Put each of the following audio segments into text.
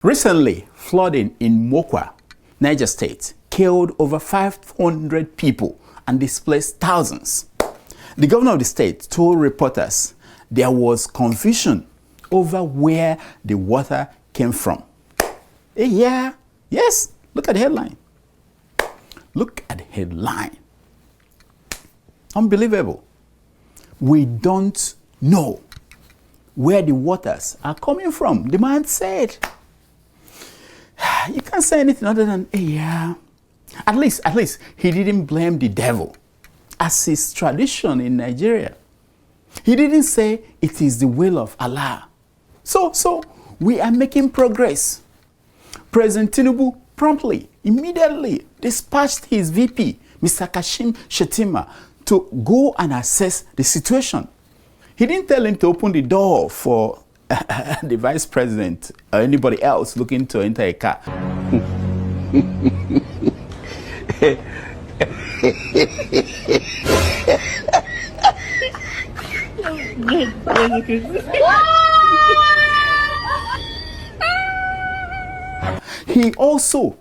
Recently, flooding in Mokwa, Niger State, killed over 500 people and displaced thousands. The governor of the state told reporters there was confusion over where the water came from. Yeah, yes, look at the headline. Look at the headline. Unbelievable. We don't know where the waters are coming from, the man said. You can't say anything other than, yeah. At least he didn't blame the devil, as is tradition in Nigeria. He didn't say it is the will of Allah. So we are making progress. President Tinubu promptly, immediately dispatched his VP, Mr. Kashim Shettima, to go and assess the situation. He didn't tell him to open the door for the vice president or anybody else looking to enter a car.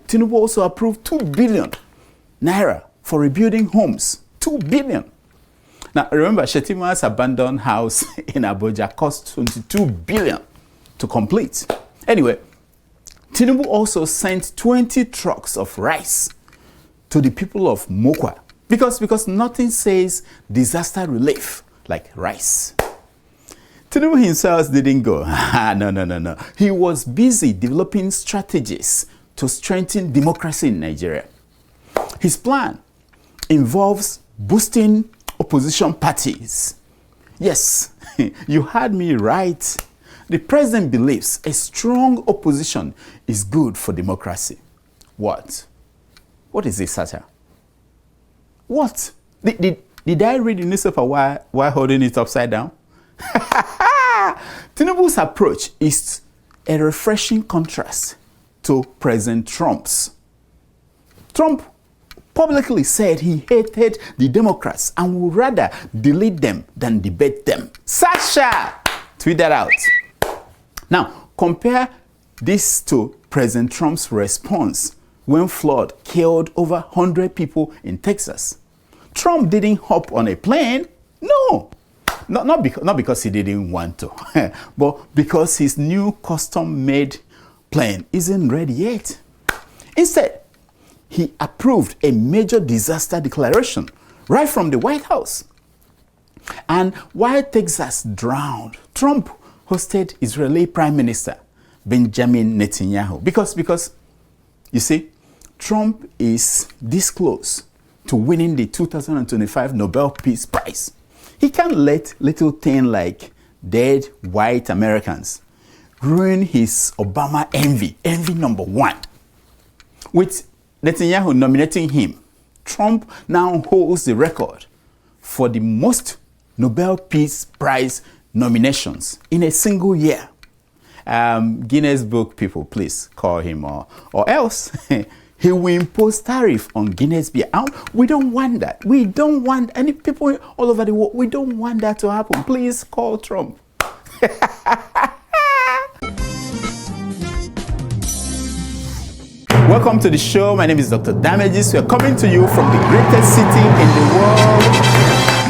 Tinubu also approved 2 billion naira for rebuilding homes. 2 billion. Now, remember, Shettima's abandoned house in Abuja cost 22 billion to complete. Anyway, Tinubu also sent 20 trucks of rice to the people of Mokwa because nothing says disaster relief like rice. Tinubu himself didn't go. No. He was busy developing strategies to strengthen democracy in Nigeria. His plan involves boosting opposition parties. Yes, you heard me right. The president believes a strong opposition is good for democracy. What? What is this, Satire? What? Did I read the newspaper while holding it upside down? Tinubu's approach is a refreshing contrast to President Trump's. Trump publicly said he hated the Democrats and would rather delete them than debate them. Sasha! Tweet that out. Now, compare this to President Trump's response when flood killed over 100 people in Texas. Trump didn't hop on a plane. No. Not because he didn't want to, but because his new custom-made plane isn't ready yet. Instead, he approved a major disaster declaration right from the White House. And while Texas drowned, Trump hosted Israeli Prime Minister Benjamin Netanyahu. Because you see, Trump is this close to winning the 2025 Nobel Peace Prize. He can't let little things like dead white Americans ruin his Obama envy number one. With Netanyahu nominating him, Trump now holds the record for the most Nobel Peace Prize nominations in a single year. Guinness Book people, please call him, or else he will impose tariff on Guinness beer. We don't want that. We don't want any people all over the world. We don't want that to happen. Please call Trump. Welcome to the show. My name is Dr. Damages. We are coming to you from the greatest city in the world,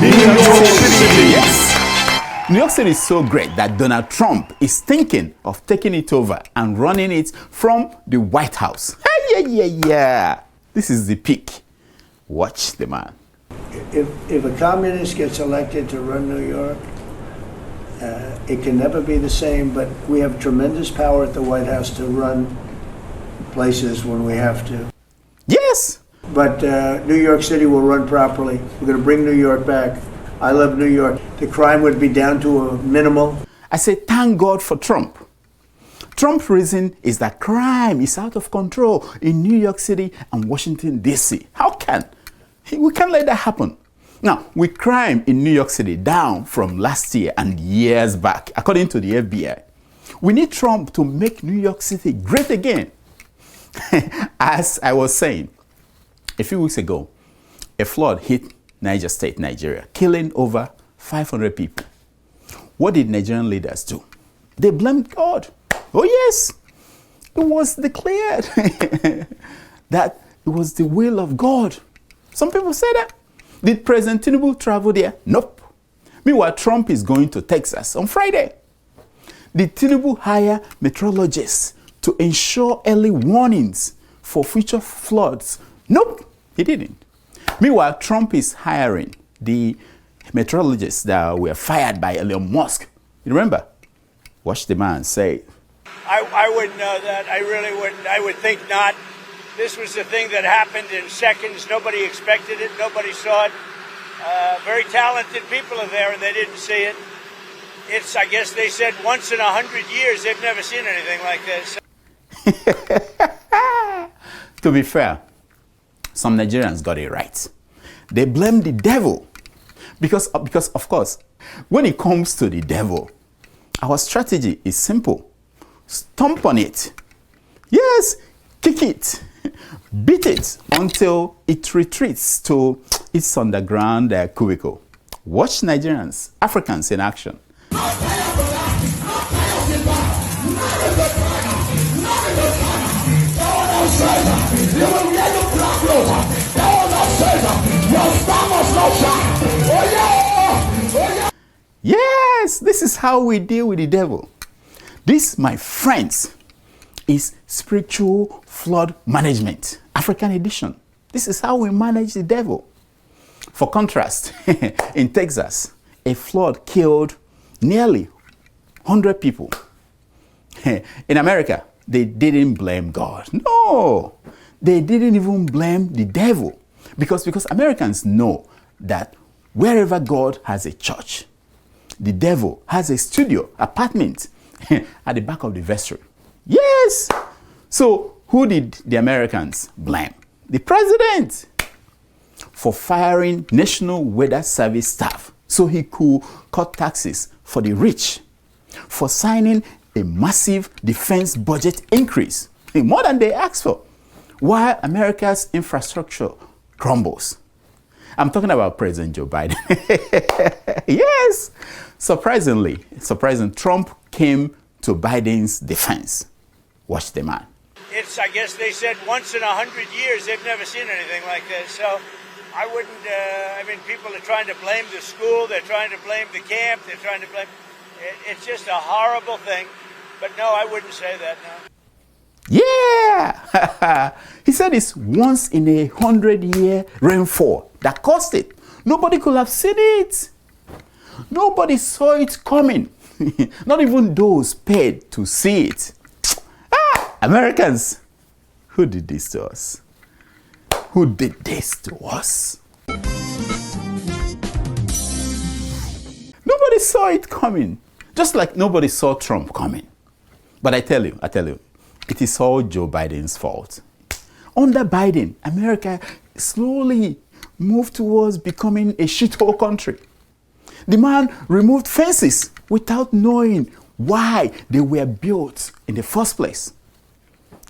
New York City. Yes. New York City is so great that Donald Trump is thinking of taking it over and running it from the White House. Yeah. This is the peak. Watch the man. If a communist gets elected to run New York, it can never be the same, but we have tremendous power at the White House to run places when we have to. Yes. But New York City will run properly. We're going to bring New York back. I love New York. The crime would be down to a minimal. I say thank God for Trump. Trump's reason is that crime is out of control in New York City and Washington, D.C. How can? We can't let that happen. Now, with crime in New York City down from last year and years back, according to the FBI, we need Trump to make New York City great again. As I was saying, a few weeks ago, a flood hit Niger State, Nigeria, killing over 500 people. What did Nigerian leaders do? They blamed God. Oh yes. it was declared that it was the will of God. Some people say that. Did President Tinubu travel there? Nope. Meanwhile, Trump is going to Texas on Friday. Did Tinubu hire meteorologists to ensure early warnings for future floods? Nope, he didn't. Meanwhile, Trump is hiring the meteorologists that were fired by Elon Musk. You remember? Watch the man say. I wouldn't know that. I really wouldn't. I would think not. This was the thing that happened in seconds. Nobody expected it. Nobody saw it. Very talented people are there, and they didn't see it. It's, I guess they said, once in 100 years, they've never seen anything like this. To be fair, some Nigerians got it right. They blame the devil because of course, when it comes to the devil, our strategy is simple. Stomp on it. Yes, kick it. Beat it until it retreats to its underground cubicle. Watch Nigerians, Africans in action. Yes, this is how we deal with the devil. This, my friends, is spiritual flood management, African edition. This is how we manage the devil. For contrast, in Texas, a flood killed nearly 100 people. In America, they didn't blame God. No, they didn't even blame the devil. Because Americans know that wherever God has a church, the devil has a studio, apartment at the back of the vestry. Yes! So who did the Americans blame? The president, for firing National Weather Service staff so he could cut taxes for the rich, for signing a massive defense budget increase, more than they asked for, while America's infrastructure crumbles. I'm talking about President Joe Biden. Yes! Surprising, Trump came to Biden's defense. Watch the man. It's, I guess they said, once in 100 years, they've never seen anything like this. So I wouldn't, people are trying to blame the school, they're trying to blame the camp, they're trying to blame, it's just a horrible thing. But no, I wouldn't say that, no. Yeah! He said it's once in 100-year rainfall that caused it. Nobody could have seen it. Nobody saw it coming. Not even those paid to see it. Americans, who did this to us? Who did this to us? Nobody saw it coming. Just like nobody saw Trump coming. But I tell you, it is all Joe Biden's fault. Under Biden, America slowly moved towards becoming a shithole country. The man removed fences without knowing why they were built in the first place.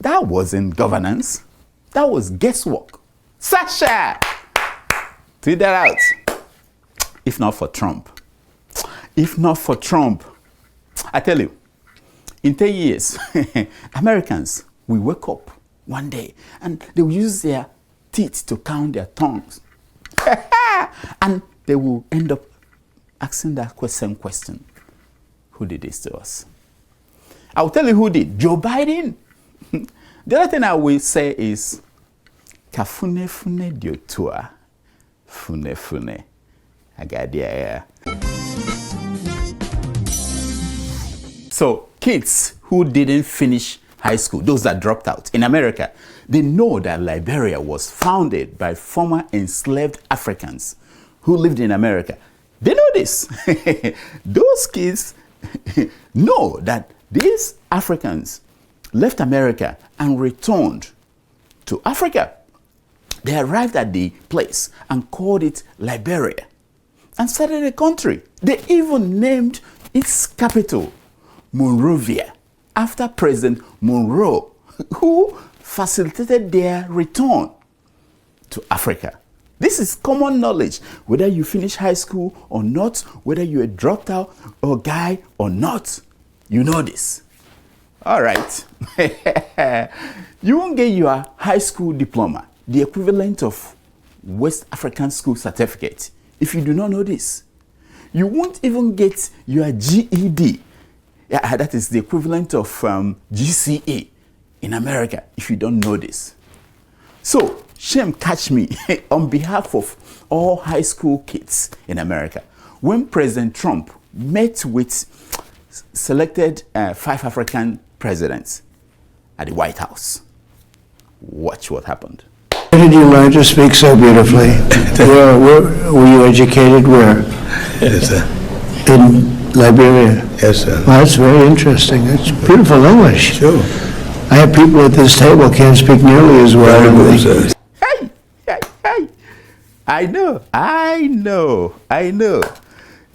That wasn't governance. That was guesswork. Sasha! Tweet that out. If not for Trump. I tell you, in 10 years, Americans will wake up one day and they will use their teeth to count their tongues. And they will end up asking that question. Who did this to us? I'll tell you who did. Joe Biden. The other thing I will say is, Kafune fune diotua, fune. Agadia. So kids who didn't finish high school, those that dropped out in America, they know that Liberia was founded by former enslaved Africans who lived in America. They know this. Those kids know that these Africans left America and returned to Africa. They arrived at the place and called it Liberia and started a country. They even named its capital Monrovia after President Monroe, who facilitated their return to Africa. This is common knowledge, whether you finish high school or not, whether you're a dropped out or guy or not. You know this. All right. You won't get your high school diploma, the equivalent of West African school certificate, if you do not know this. You won't even get your GED. Yeah, that is the equivalent of GCE in America, if you don't know this. So, shame catch me on behalf of all high school kids in America. When President Trump met with selected 5 African presidents at the White House, watch what happened. Where did you learn to speak so beautifully? Where were you educated? Where? Yes, sir. In Liberia? Yes, sir. Well, that's very interesting. It's beautiful English. Sure. I have people at this table can't speak nearly as well. Very good, sir. Hey. I know.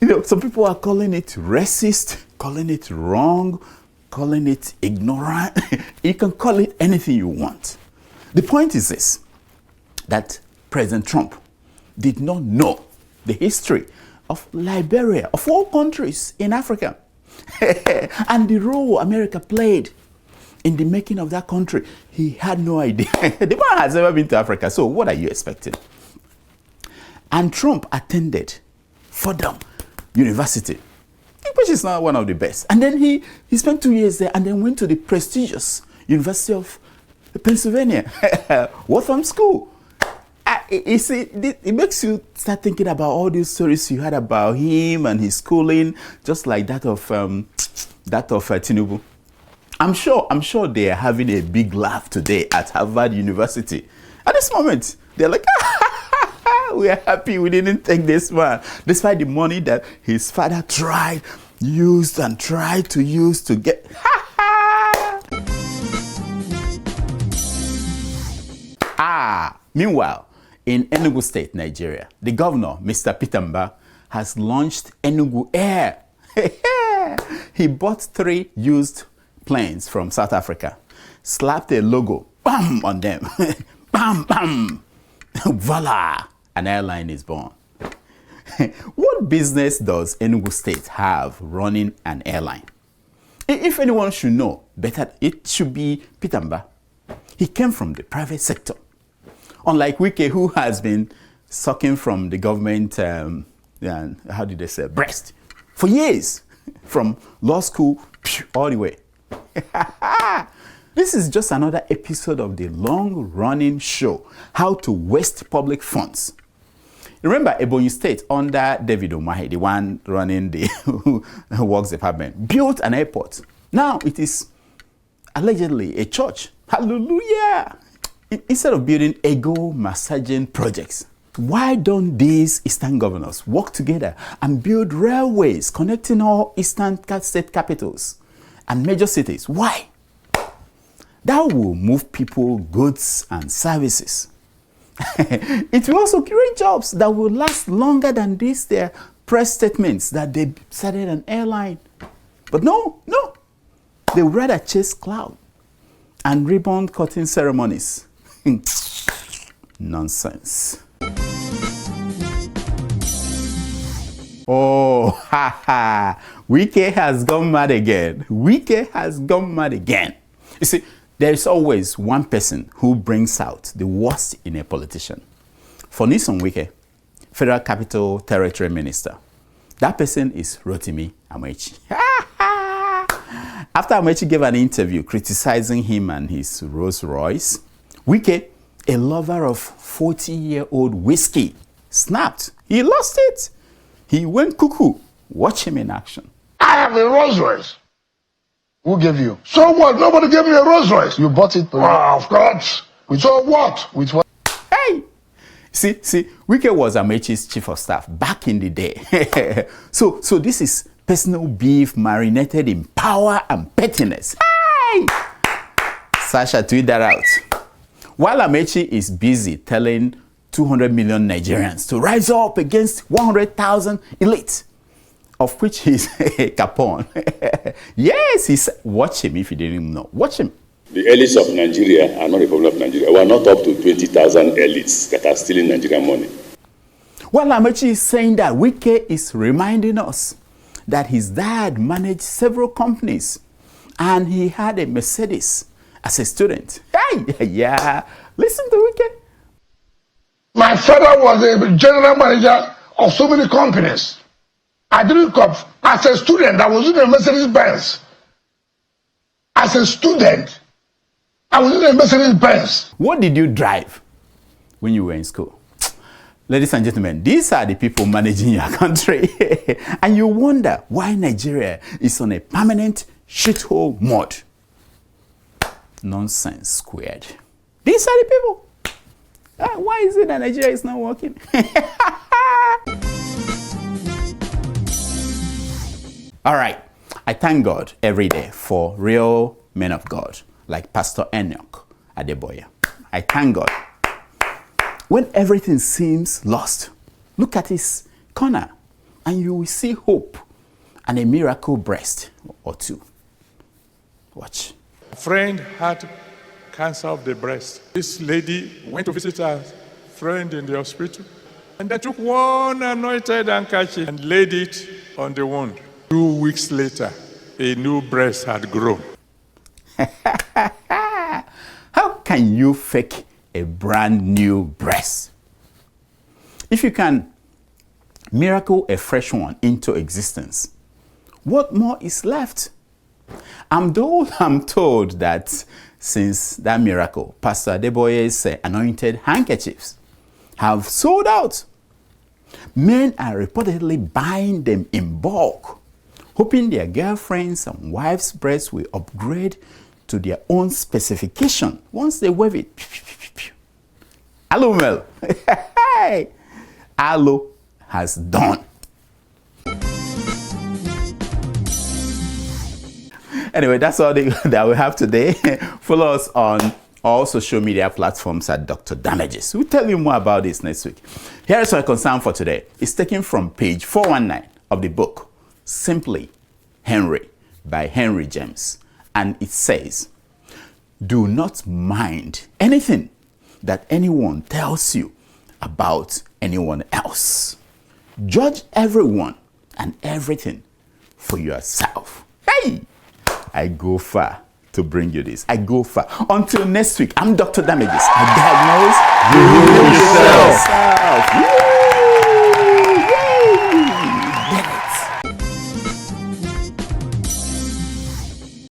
You know, some people are calling it racist, calling it wrong, calling it ignorant. You can call it anything you want. The point is this, that President Trump did not know the history of Liberia, of all countries in Africa, and the role America played in the making of that country. He had no idea. The man has never been to Africa, so what are you expecting? And Trump attended Fordham University, which is now one of the best. And then he spent 2 years there and then went to the prestigious University of Pennsylvania, Waltham School. You see, it makes you start thinking about all these stories you heard about him and his schooling, just like that of Tinubu. I'm sure they are having a big laugh today at Harvard University. At this moment, they're like, we are happy we didn't take this man, despite the money that his father used to use to get. Meanwhile, in Enugu State, Nigeria, the governor, Mr. Pitamba, has launched Enugu Air. He bought 3 used planes from South Africa, slapped a logo, bam, on them, bam, bam, voila, an airline is born. What business does Enugu State have running an airline? If anyone should know better, it should be Pitamba. He came from the private sector. Unlike Wike, who has been sucking from the government, breast for years, from law school all the way. This is just another episode of the long-running show, How to Waste Public Funds. Remember, Ebonyi State, under David Umahi, the one running the works department, built an airport. Now it is allegedly a church. Hallelujah! Instead of building ego-massaging projects, why don't these Eastern governors work together and build railways connecting all Eastern state capitals and major cities? Why? That will move people, goods, and services. It will also create jobs that will last longer than their press statements that they started an airline. But no. They would rather chase cloud and ribbon cutting ceremonies. Nonsense. Oh, Wike has gone mad again. You see, there is always one person who brings out the worst in a politician. For Nyesom Wike, Federal Capital Territory Minister, that person is Rotimi Amaechi. After Amaechi gave an interview criticizing him and his Rolls Royce, Wike, a lover of 40-year-old whiskey, snapped. He lost it. He went cuckoo. Watch him in action. I have a Rolls Royce. Who gave you? So what? Nobody gave me a Rolls Royce. You bought it? Of course. So what? With what? Hey! See, Wike was Amaechi's chief of staff back in the day. So this is personal beef marinated in power and pettiness. Hey! Sasha, tweet that out. While Amaechi is busy telling 200 million Nigerians to rise up against 100,000 elites, of which he's Capone. Yes, watch him if you didn't know. Watch him. The elites of Nigeria are not the problem of Nigeria. We are not up to 20,000 elites that are stealing Nigerian money. Well, Amaechi is saying that Wike is reminding us that his dad managed several companies and he had a Mercedes as a student. Hey, yeah, listen to Wike. My father was a general manager of so many companies. I didn't come as a student. I was in a Mercedes Benz. As a student, I was in a Mercedes Benz. What did you drive when you were in school? Ladies and gentlemen, these are the people managing your country. And you wonder why Nigeria is on a permanent shithole mode. Nonsense squared. These are the people. Why is it that Nigeria is not working? All right. I thank God every day for real men of God like Pastor Enoch Adeboye. I thank God. When everything seems lost, look at his corner and you will see hope and a miracle breast or two. Watch. A friend had cancer of the breast. This lady went to visit her friend in the hospital and they took one anointed handkerchief and laid it on the wound. 2 weeks later, a new breast had grown. How can you fake a brand new breast? If you can miracle a fresh one into existence, what more is left? I'm told that since that miracle, Pastor Adeboye's anointed handkerchiefs have sold out. Men are reportedly buying them in bulk, hoping their girlfriends and wives' breasts will upgrade to their own specification once they wave it. Hello, Mel. Hey, Hello has done. Anyway, that's all that we have today. Follow us on all social media platforms at Dr. Damages. We'll tell you more about this next week. Here is our concern for today. It's taken from page 419 of the book, Simply Henry by Henry James. And it says, do not mind anything that anyone tells you about anyone else. Judge everyone and everything for yourself. Hey! I go far to bring you this. I go far. Until next week, I'm Dr. Damages. I diagnose you yourself.